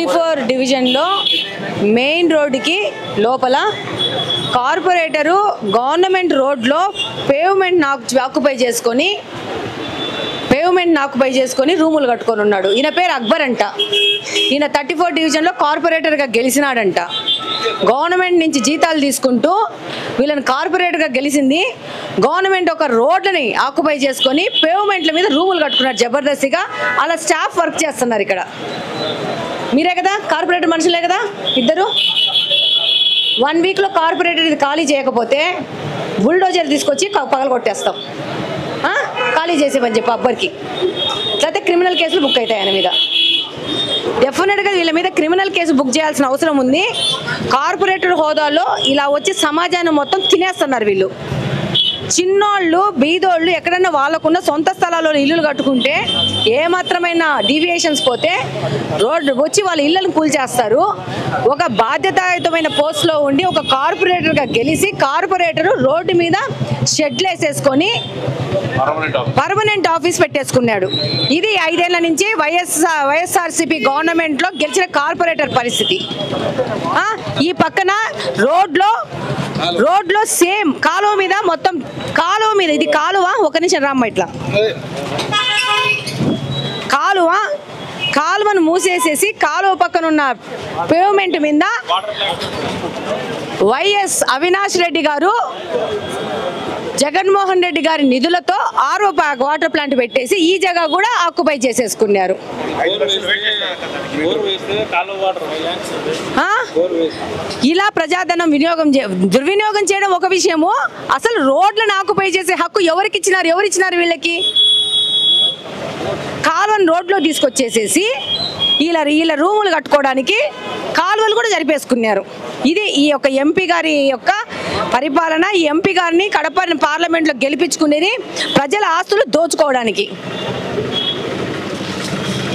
34 డివిజన్లో మెయిన్ రోడ్డుకి లోపల కార్పొరేటరు గవర్నమెంట్ రోడ్లో పేవ్మెంట్ ఆక్యుపై చేసుకొని రూములు కట్టుకొని ఉన్నాడు. ఈయన పేరు అక్బర్ అంట. ఈయన 34 డివిజన్లో కార్పొరేటర్గా గెలిచినాడంట. గవర్నమెంట్ నుంచి జీతాలు తీసుకుంటూ వీళ్ళని కార్పొరేటర్గా గెలిచింది. గవర్నమెంట్ ఒక రోడ్లని ఆక్యుపై చేసుకొని పేవ్మెంట్ల మీద రూములు కట్టుకున్నారు జబర్దస్తిగా. అలా స్టాఫ్ వర్క్ చేస్తున్నారు. ఇక్కడ మీరే కదా కార్పొరేటర్ మనుషులే కదా ఇద్దరు. 1 వీక్లో కార్పొరేటర్ ఇది ఖాళీ చేయకపోతే బుల్డోజర్ తీసుకొచ్చి పగలు కొట్టేస్తాం. ఖాళీ చేసేమని చెప్పి అబ్బర్కి. లేకపోతే క్రిమినల్ కేసులు బుక్ అవుతాయి ఆయన మీద. డెఫినెట్గా వీళ్ళ మీద క్రిమినల్ కేసు బుక్ చేయాల్సిన అవసరం ఉంది. కార్పొరేటర్ హోదాలో ఇలా వచ్చి సమాజాన్ని మొత్తం తినేస్తున్నారు వీళ్ళు. చిన్నోళ్ళు బీదోళ్ళు ఎక్కడన్నా వాళ్ళకున్న సొంత స్థలాల్లో ఇల్లులు కట్టుకుంటే ఏమాత్రమైన డీవియేషన్స్ పోతే రోడ్డు వచ్చి వాళ్ళ ఇళ్ళను కూల్చేస్తారు. ఒక బాధ్యతాయుతమైన పోస్ట్లో ఉండి ఒక కార్పొరేటర్గా గెలిచి కార్పొరేటరు రోడ్డు మీద షెడ్లు వేసేసుకొని పర్మనెంట్ ఆఫీస్ పెట్టేసుకున్నాడు. ఇది 5 ఏళ్ల నుంచి వైఎస్ఆర్సీపీ గవర్నమెంట్లో గెలిచిన కార్పొరేటర్ పరిస్థితి. ఈ పక్కన రోడ్లో సేమ్ కాలువ మీద మొత్తం కాలువ మీద ఇది కాలువ. ఒక నిమిషం రామ్మ. ఇట్లా కాలువను మూసేసేసి కాలువ పక్కన ఉన్న పేవ్మెంట్ మీద వైఎస్ అవినాష్ రెడ్డి గారు జగన్మోహన్ రెడ్డి గారి నిధులతో ఆరో వాటర్ ప్లాంట్ పెట్టేసి ఈ జగ కూడా ఆక్యుపై చేసేసుకున్నారు. ఇలా ప్రజాధనం దుర్వినియోగం చేయడం ఒక విషయము. అసలు రోడ్లను ఆక్యుపై చేసే హక్కు ఎవరు ఇచ్చినారు వీళ్ళకి? కాలువను రోడ్లో తీసుకొచ్చేసేసి వీళ్ళ రూములు కట్టుకోవడానికి కాలువలు కూడా జరిపేసుకున్నారు. ఇది ఈ యొక్క ఎంపీ గారి యొక్క పరిపాలన. ఈ ఎంపీ గారిని కడప పార్లమెంట్లో గెలిపించుకునేది ప్రజల ఆస్తులు దోచుకోవడానికి.